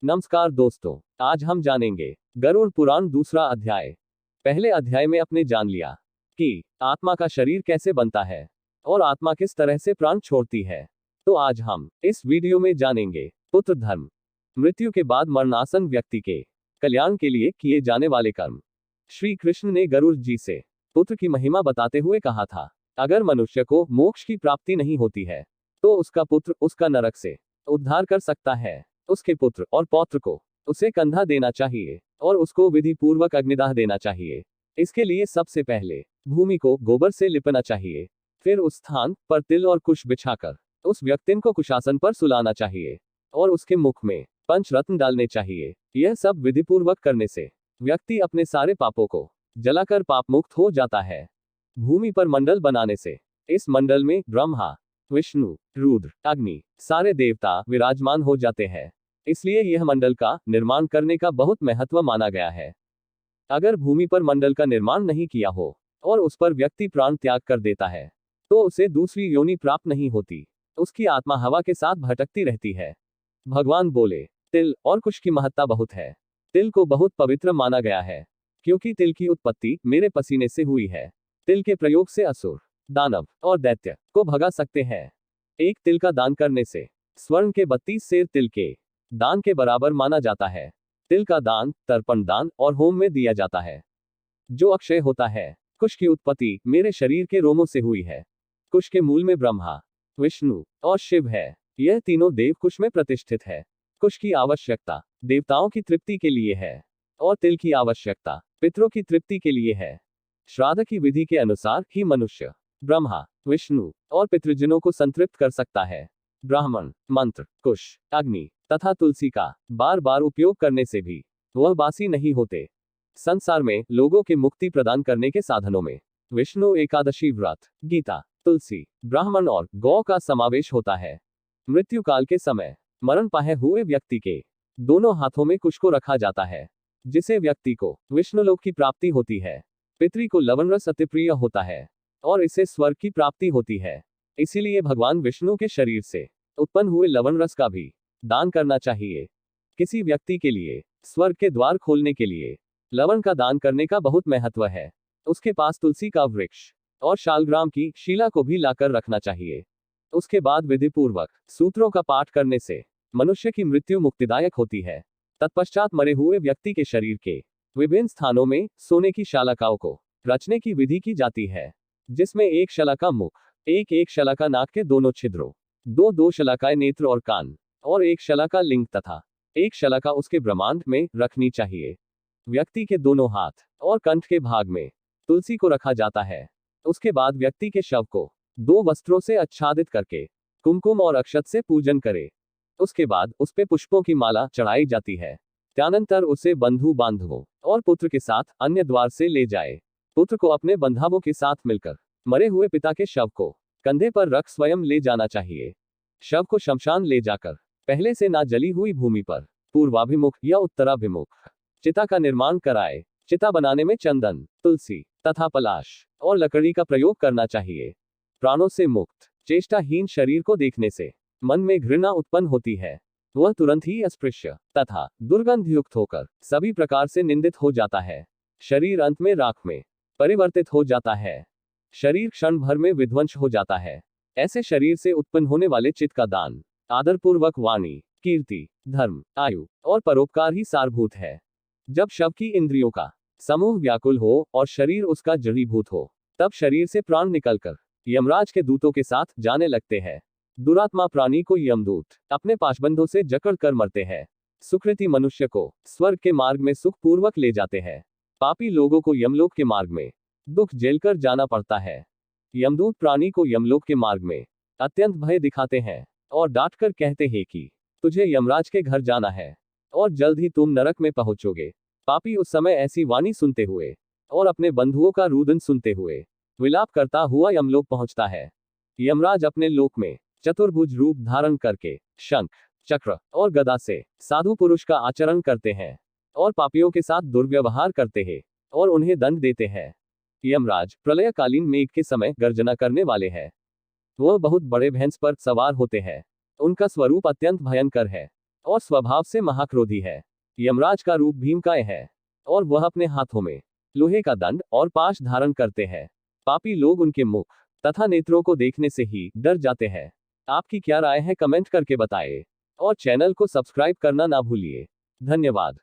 नमस्कार दोस्तों, आज हम जानेंगे गरुड़ पुराण दूसरा अध्याय। पहले अध्याय में आपने जान लिया कि आत्मा का शरीर कैसे बनता है और आत्मा किस तरह से प्राण छोड़ती है। तो आज हम इस वीडियो में जानेंगे पुत्र धर्म, मृत्यु के बाद मरणासन व्यक्ति के कल्याण के लिए किए जाने वाले कर्म। श्री कृष्ण ने गरुड़ जी से पुत्र की महिमा बताते हुए कहा था, अगर मनुष्य को मोक्ष की प्राप्ति नहीं होती है तो उसका पुत्र उसका नरक से उद्धार कर सकता है। उसके पुत्र और पौत्र को उसे कंधा देना चाहिए और उसको विधि पूर्वक अग्निदाह देना चाहिए। इसके लिए सबसे पहले भूमि को गोबर से लिपना चाहिए, फिर उस स्थान पर तिल और कुश बिछाकर उस व्यक्ति को कुशासन पर सुलाना चाहिए और उसके मुख में पंचरत्न डालने चाहिए। यह सब विधि पूर्वक करने से व्यक्ति अपने सारे पापों को जलाकर पाप मुक्त हो जाता है। भूमि पर मंडल बनाने से इस मंडल में ब्रह्मा, विष्णु, रुद्र, अग्नि, सारे देवता विराजमान हो जाते हैं। इसलिए यह मंडल का निर्माण करने का बहुत महत्व माना गया है। अगर भूमि पर मंडल का निर्माण नहीं किया हो और उस पर व्यक्ति प्राण त्याग कर देता है तो उसे दूसरी योनि प्राप्त नहीं होती, उसकी आत्मा हवा के साथ भटकती रहती है। भगवान बोले, तिल और कुश की महत्ता बहुत है। तिल को बहुत पवित्र माना गया है क्योंकि तिल की उत्पत्ति मेरे पसीने से हुई है। तिल के प्रयोग से असुर, दानव और दैत्य को भगा सकते हैं। एक तिल का दान करने से स्वर्ण के 32 सेर तिल के दान के बराबर माना जाता है। तिल का दान तर्पण दान और होम में दिया जाता है जो अक्षय होता है। कुश की उत्पत्ति मेरे शरीर के रोमों से हुई है। कुश के मूल में ब्रह्मा, विष्णु और शिव है। यह तीनों देव कुश में प्रतिष्ठित है। कुश की आवश्यकता देवताओं की तृप्ति के लिए है और तिल की आवश्यकता पितरों की तृप्ति के लिए है। श्राद्ध की विधि के अनुसार ही मनुष्य ब्रह्मा, विष्णु और पितृजनों को संतृप्त कर सकता है। ब्राह्मण, मंत्र, कुश, अग्नि तथा तुलसी का बार बार उपयोग करने से भी वह बासी नहीं होते। संसार में लोगों के मुक्ति प्रदान करने के साधनों में विष्णु एकादशी व्रत, गीता, तुलसी, ब्राह्मण और गौ का समावेश होता है। मृत्यु काल के समय मरण पाए हुए व्यक्ति के दोनों हाथों में कुश को रखा जाता है, जिसे व्यक्ति को विष्णुलोक की प्राप्ति होती है। पितरी को लवण रस अति प्रिय होता है और इसे स्वर्ग की प्राप्ति होती है। इसीलिए भगवान विष्णु के शरीर से उत्पन्न हुए लवण रस का भी दान करना चाहिए। किसी व्यक्ति के लिए स्वर्ग के द्वार खोलने के लिए लवण का दान करने का बहुत महत्व है। उसके पास तुलसी का वृक्ष और शालग्राम की शिला को भी लाकर रखना चाहिए। उसके बाद विधि पूर्वक सूत्रों का पाठ करने से मनुष्य की मृत्यु मुक्तिदायक होती है। तत्पश्चात मरे हुए व्यक्ति के शरीर के विभिन्न स्थानों में सोने की शालाकाओं को रचने की विधि की जाती है, जिसमें एक शलाका मुख, एक शलाका नाक के दोनों छिद्रों, दो शलाकाएं नेत्र और कान और एक शलाका लिंग तथा एक शलाका उसके ब्रह्मांड में रखनी चाहिए। व्यक्ति के दोनों हाथ और कंठ के भाग में तुलसी को रखा जाता है। उसके बाद व्यक्ति के शव को 2 वस्त्रों से आच्छादित करके कुमकुम और अक्षत से पूजन करे। उसके बाद उस पे पुष्पों की माला चढ़ाई जाती है। त्यानंतर उसे बंधु बांधवों और पुत्र के साथ अन्य द्वार से ले जाए। पुत्र को अपने बंधुओं के साथ मिलकर मरे हुए पिता के शव को कंधे पर रख स्वयं ले जाना चाहिए। शव को शमशान ले जाकर पहले से ना जली हुई भूमि पर पूर्वाभिमुख या उत्तराभिमुख चिता का निर्माण कराए। चिता बनाने में चंदन, तुलसी तथा पलाश और लकड़ी का प्रयोग करना चाहिए। प्राणों से मुक्त चेष्टाहीन शरीर को देखने से मन में घृणा उत्पन्न होती है। वह तुरंत ही अस्पृश्य तथा दुर्गंध युक्त होकर सभी प्रकार से निंदित हो जाता है। शरीर अंत में राख में परिवर्तित हो जाता है। शरीर क्षण भर में विध्वंस हो जाता है। ऐसे शरीर से उत्पन्न होने वाले चित्त का दान आदरपूर्वक वाणी, कीर्ति, धर्म, आयु और परोपकार ही सारभूत है। जब शव की इंद्रियों का समूह व्याकुल हो और शरीर उसका जड़ीभूत हो, तब शरीर से प्राण निकलकर यमराज के दूतों के साथ जाने लगते हैं। दुरात्मा प्राणी को यमदूत अपने पाशबंधों से जकड़ कर मरते हैं। सुकृति मनुष्य को स्वर्ग के मार्ग में सुख पूर्वक ले जाते हैं। पापी लोगों को यमलोक के मार्ग में दुख झेलकर जाना पड़ता है। यमदूत प्राणी को यमलोक के मार्ग में अत्यंत भय दिखाते हैं और डांट कर कहते हैं कि तुझे यमराज के घर जाना है और जल्द ही तुम नरक में पहुंचोगे। पापी उस समय ऐसी वाणी सुनते हुए और अपने बंधुओं का रुदन सुनते हुए विलाप करता हुआ यमलोक पहुंचता है। यमराज अपने लोक में चतुर्भुज रूप धारण करके शंख, चक्र और गदा से साधु पुरुष का आचरण करते हैं और पापियों के साथ दुर्व्यवहार करते हैं और उन्हें दंड देते हैं। यमराज प्रलयकालीन मेघ के समय गर्जना करने वाले हैं। वह बहुत बड़े भैंस पर सवार होते हैं। उनका स्वरूप अत्यंत भयंकर है। और स्वभाव से महाक्रोधी है। यमराज का रूप भीमकाय है और वह अपने हाथों में लोहे का दंड और पाश धारण करते हैं। पापी लोग उनके मुख तथा नेत्रों को देखने से ही डर जाते हैं। आपकी क्या राय है कमेंट करके बताएं और चैनल को सब्सक्राइब करना ना भूलिए। धन्यवाद।